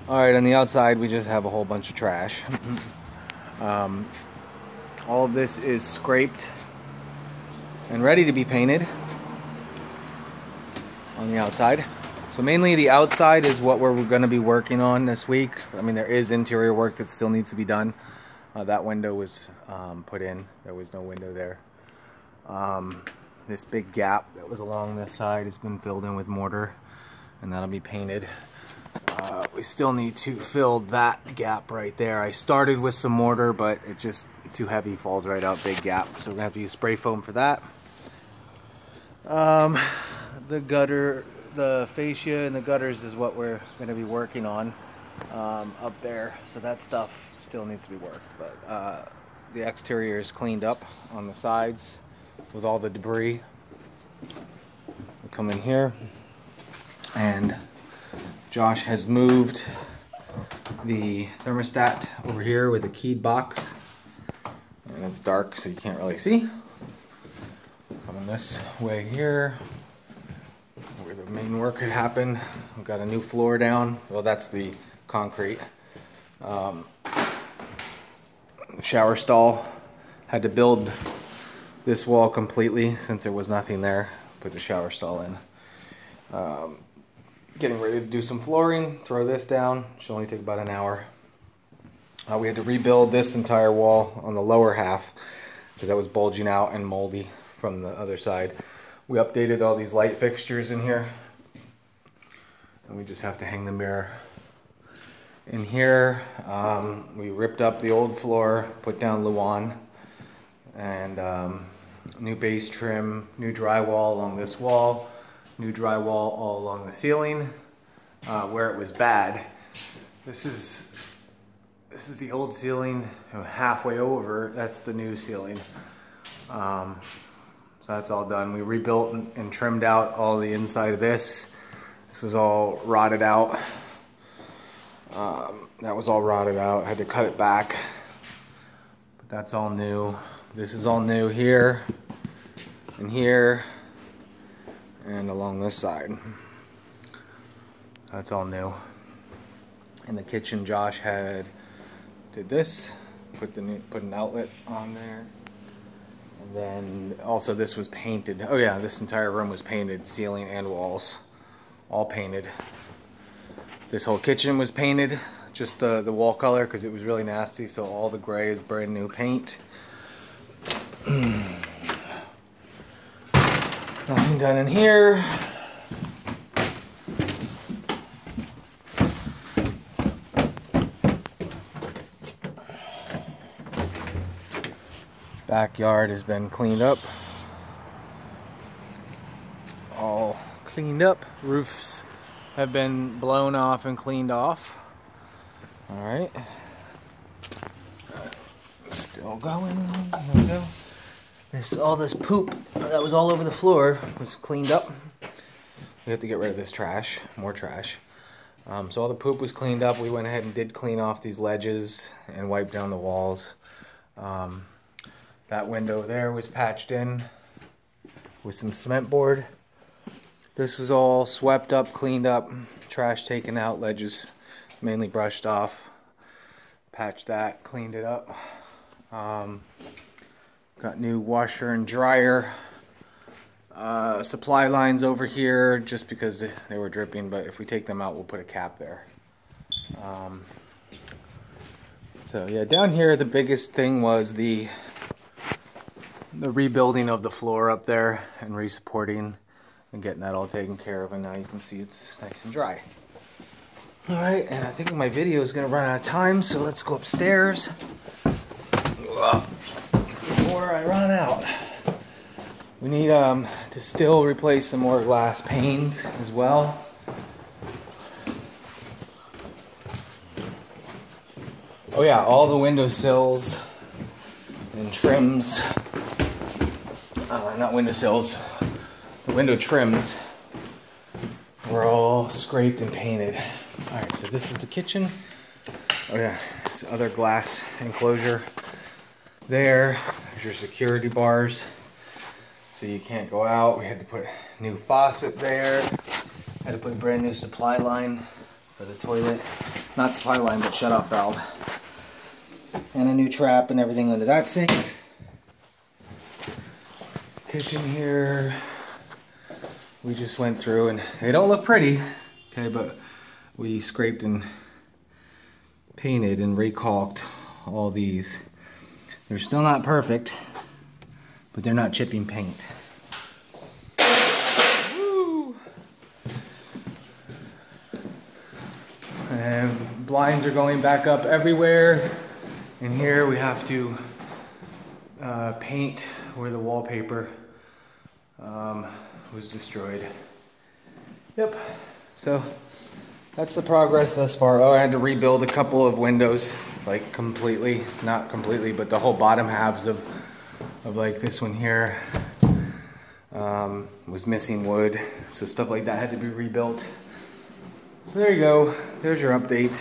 Alright, on the outside we just have a whole bunch of trash. All of this is scraped and ready to be painted on the outside. So mainly the outside is what we're going to be working on this week. I mean, there is interior work that still needs to be done. That window was put in. There was no window there. This big gap that was along this side has been filled in with mortar, and that'll be painted. We still need to fill that gap right there. I started with some mortar, but it just too heavy, falls right out, big gap. So we're gonna have to use spray foam for that. The gutter, the fascia and the gutters is what we're gonna be working on up there. So that stuff still needs to be worked, but the exterior is cleaned up on the sides with all the debris. We come in here, and Josh has moved the thermostat over here with a keyed box, and it's dark so you can't really see. Coming this way here where the main work had happened. We've got a new floor down. Well, that's the concrete. Shower stall. Had to build this wall completely since there was nothing there. Put the shower stall in. Getting ready to do some flooring, throw this down. Should only take about an hour. We had to rebuild this entire wall on the lower half because that was bulging out and moldy from the other side. We updated all these light fixtures in here, and we just have to hang the mirror in here. We ripped up the old floor, put down Luan, and new base trim, new drywall along this wall, new drywall all along the ceiling where it was bad. This is the old ceiling, halfway over. That's the new ceiling. So that's all done. We rebuilt and trimmed out all the inside of this. This was all rotted out. That was all rotted out. I had to cut it back. But that's all new. This is all new here and here and along this side. That's all new. In the kitchen, Josh did this, put an outlet on there, and then also this was painted. Oh yeah, this entire room was painted, ceiling and walls, all painted. This whole kitchen was painted, just the wall color because it was really nasty. So all the gray is brand new paint. Nothing done in here. Backyard has been cleaned up. All cleaned up. Roofs have been blown off and cleaned off. All right. Still going. There we go. All this poop that was all over the floor was cleaned up. We have to get rid of this trash, more trash. So all the poop was cleaned up. We went ahead and did clean off these ledges and wipe down the walls. That window there was patched in with some cement board. This was all swept up, cleaned up, trash taken out, ledges mainly brushed off. Patched that, cleaned it up. Got new washer and dryer supply lines over here just because they were dripping, but if we take them out, we'll put a cap there. So yeah, down here the biggest thing was the rebuilding of the floor up there and re-supporting and getting that all taken care of, and now you can see it's nice and dry. Alright, and I think my video is going to run out of time, so let's go upstairs before I run out. We need to still replace some more glass panes as well. Oh yeah, all the windowsills and trims, not windowsills, the window trims were all scraped and painted. Alright, so this is the kitchen. Oh yeah, this other glass enclosure there. There's your security bars, so you can't go out. We had to put a new faucet there. Had to put a brand new supply line for the toilet. Not supply line, but shut off valve. And a new trap and everything under that sink. Kitchen here. We just went through and they don't look pretty, okay, but we scraped and painted and recalked all these. They're still not perfect, but they're not chipping paint. Woo! And blinds are going back up everywhere. And here we have to paint where the wallpaper was destroyed. Yep, so that's the progress thus far. Oh, I had to rebuild a couple of windows, like completely, not completely, but the whole bottom halves of like this one here was missing wood. So stuff like that had to be rebuilt. So there you go, there's your update.